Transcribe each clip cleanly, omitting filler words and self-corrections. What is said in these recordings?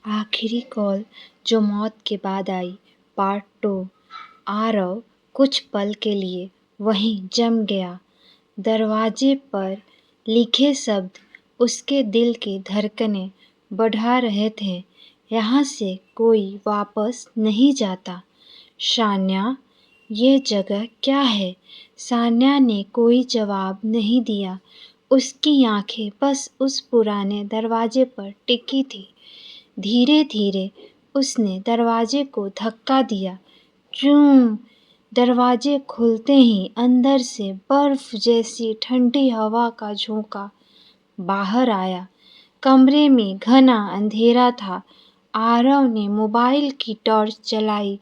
आखिरी कॉल जो मौत के बाद आई, पार्ट 2। आरव कुछ पल के लिए वहीं जम गया। दरवाजे पर लिखे शब्द उसके दिल की धड़कनें बढ़ा रहे थे। यहाँ से कोई वापस नहीं जाता। सान्या, ये जगह क्या है? सान्या ने कोई जवाब नहीं दिया। उसकी आंखें बस उस पुराने दरवाजे पर टिकी थी। धीरे धीरे उसने दरवाजे को धक्का दिया। चूं! दरवाजे खुलते ही अंदर से बर्फ जैसी ठंडी हवा का झोंका बाहर आया। कमरे में घना अंधेरा था। आरव ने मोबाइल की टॉर्च जलाई।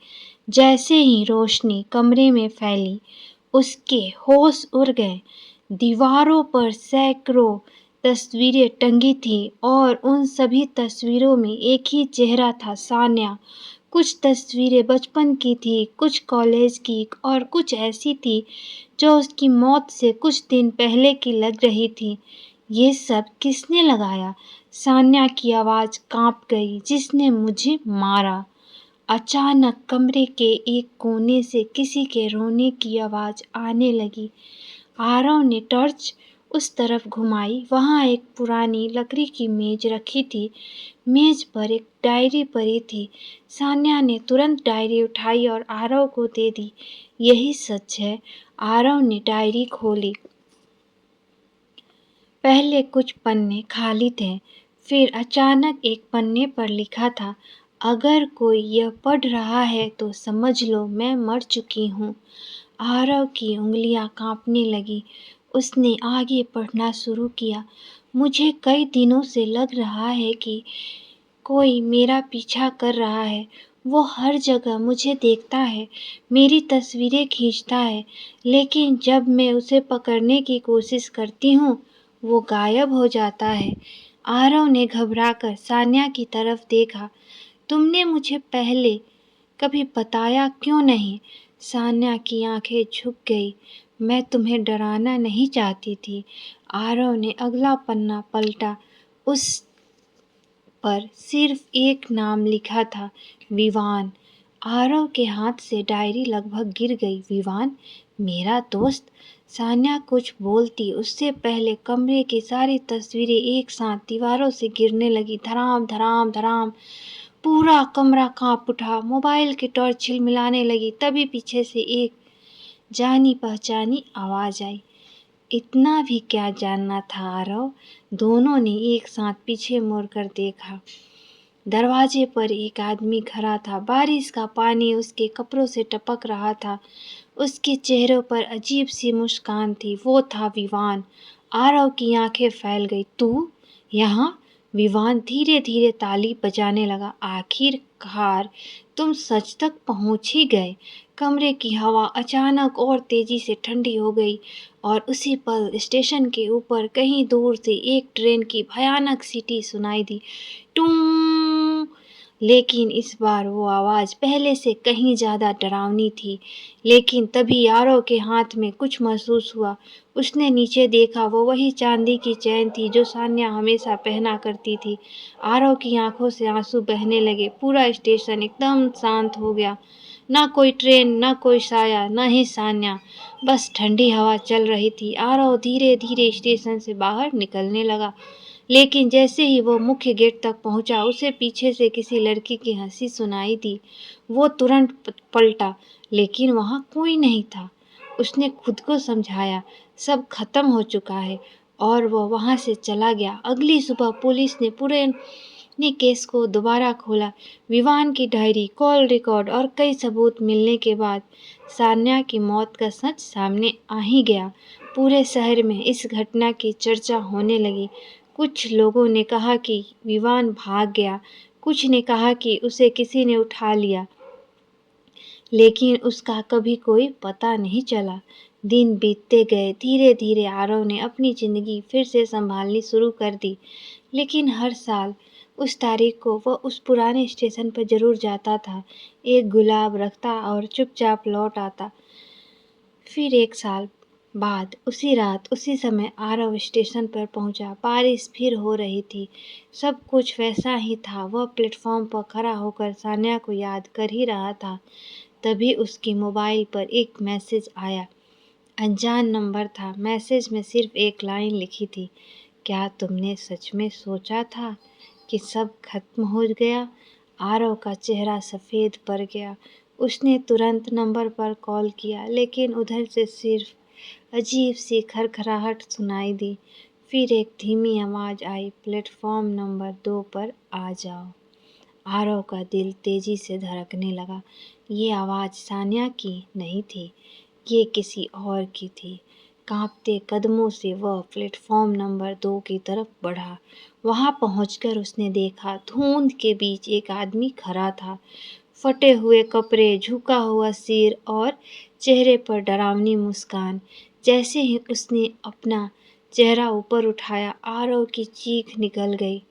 जैसे ही रोशनी कमरे में फैली, उसके होश उड़ गए। दीवारों पर सैकड़ों तस्वीरें टंगी थी और उन सभी तस्वीरों में एक ही चेहरा था, सान्या। कुछ तस्वीरें बचपन की थी, कुछ कॉलेज की और कुछ ऐसी थी जो उसकी मौत से कुछ दिन पहले की लग रही थी। ये सब किसने लगाया? सान्या की आवाज़ कांप गई। जिसने मुझे मारा? अचानक कमरे के एक कोने से किसी के रोने की आवाज़ आने लगी। आरव ने टॉर्च उस तरफ घुमाई। वहाँ एक पुरानी लकड़ी की मेज रखी थी। मेज पर एक डायरी पड़ी थी। सान्या ने तुरंत डायरी उठाई और आरव को दे दी। यही सच है। आरव ने डायरी खोली। पहले कुछ पन्ने खाली थे, फिर अचानक एक पन्ने पर लिखा था, अगर कोई यह पढ़ रहा है तो समझ लो मैं मर चुकी हूँ। आरव की उंगलियां कांपने लगी। उसने आगे पढ़ना शुरू किया। मुझे कई दिनों से लग रहा है कि कोई मेरा पीछा कर रहा है। वो हर जगह मुझे देखता है, मेरी तस्वीरें खींचता है, लेकिन जब मैं उसे पकड़ने की कोशिश करती हूँ, वो गायब हो जाता है। आरव ने घबराकर सान्या की तरफ देखा। तुमने मुझे पहले कभी बताया क्यों नहीं? सान्या की आंखें झुक गई। मैं तुम्हें डराना नहीं चाहती थी। आरव ने अगला पन्ना पलटा। उस पर सिर्फ एक नाम लिखा था, विवान। आरव के हाथ से डायरी लगभग गिर गई। विवान, मेरा दोस्त? सान्या कुछ बोलती उससे पहले कमरे की सारी तस्वीरें एक साथ दीवारों से गिरने लगी। धड़ाम धड़ाम धड़ाम। पूरा कमरा कांप उठा। मोबाइल की टॉर्च झिलमिलाने लगी। तभी पीछे से एक जानी पहचानी आवाज आई। इतना भी क्या जानना था आरव? दोनों ने एक साथ पीछे मुड़कर देखा। दरवाजे पर एक आदमी खड़ा था। बारिश का पानी उसके कपड़ों से टपक रहा था। उसके चेहरे पर अजीब सी मुस्कान थी। वो था विवान। आरव की आंखें फैल गई। तू यहाँ? विवान धीरे धीरे ताली बजाने लगा। आखिरकार तुम सच तक पहुंच ही गए। कमरे की हवा अचानक और तेजी से ठंडी हो गई और उसी पल स्टेशन के ऊपर कहीं दूर से एक ट्रेन की भयानक सीटी सुनाई दी। टूं! लेकिन इस बार वो आवाज़ पहले से कहीं ज़्यादा डरावनी थी। लेकिन तभी आरव के हाथ में कुछ महसूस हुआ। उसने नीचे देखा। वो वही चांदी की चेन थी जो सान्या हमेशा पहना करती थी। आरव की आंखों से आंसू बहने लगे। पूरा स्टेशन एकदम शांत हो गया। ना कोई ट्रेन, ना कोई साया, न ही सान्या। बस ठंडी हवा चल रही थी। आरव धीरे धीरे स्टेशन से बाहर निकलने लगा। लेकिन जैसे ही वो मुख्य गेट तक पहुंचा, उसे पीछे से किसी लड़की की हंसी सुनाई दी। वो तुरंत पलटा, लेकिन वहां कोई नहीं था। उसने खुद को समझाया, सब खत्म हो चुका है, और वो वहां से चला गया। अगली सुबह पुलिस ने पूरे ने केस को दोबारा खोला। विवान की डायरी, कॉल रिकॉर्ड और कई सबूत मिलने के बाद सान्या की मौत का सच सामने आ ही गया। पूरे शहर में इस घटना की चर्चा होने लगी। कुछ लोगों ने कहा कि विवान भाग गया, कुछ ने कहा कि उसे किसी ने उठा लिया, लेकिन उसका कभी कोई पता नहीं चला। दिन बीतते गए। धीरे धीरे आरव ने अपनी जिंदगी फिर से संभालनी शुरू कर दी। लेकिन हर साल उस तारीख को वह उस पुराने स्टेशन पर जरूर जाता था। एक गुलाब रखता और चुपचाप लौट आता। फिर एक साल बाद उसी रात उसी समय आरव स्टेशन पर पहुंचा। बारिश फिर हो रही थी। सब कुछ वैसा ही था। वह प्लेटफॉर्म पर खड़ा होकर सान्या को याद कर ही रहा था, तभी उसकी मोबाइल पर एक मैसेज आया। अनजान नंबर था। मैसेज में सिर्फ एक लाइन लिखी थी, क्या तुमने सच में सोचा था कि सब खत्म हो गया? आरव का चेहरा सफ़ेद पड़ गया। उसने तुरंत नंबर पर कॉल किया, लेकिन उधर से सिर्फ अजीब सी खरखराहट सुनाई दी। फिर एक धीमी आवाज़ आई, प्लेटफॉर्म नंबर 2 पर आ जाओ। आरव का दिल तेजी से धड़कने लगा। ये आवाज़ सान्या की नहीं थी, ये किसी और की थी। कांपते कदमों से वह प्लेटफॉर्म नंबर 2 की तरफ बढ़ा। वहां पहुंचकर उसने देखा, धुंध के बीच एक आदमी खड़ा था। फटे हुए कपड़े, झुका हुआ सिर और चेहरे पर डरावनी मुस्कान। जैसे ही उसने अपना चेहरा ऊपर उठाया, आरव की चीख निकल गई।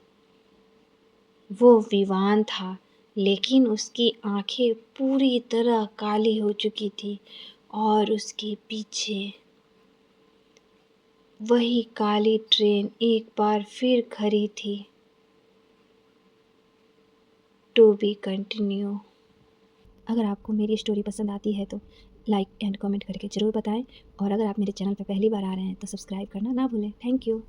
वो विवान था, लेकिन उसकी आंखें पूरी तरह काली हो चुकी थी और उसके पीछे वही काली ट्रेन एक बार फिर खड़ी थी। To be continue. अगर आपको मेरी स्टोरी पसंद आती है तो लाइक एंड कमेंट करके ज़रूर बताएं, और अगर आप मेरे चैनल पर पहली बार आ रहे हैं तो सब्सक्राइब करना ना भूलें। Thank you.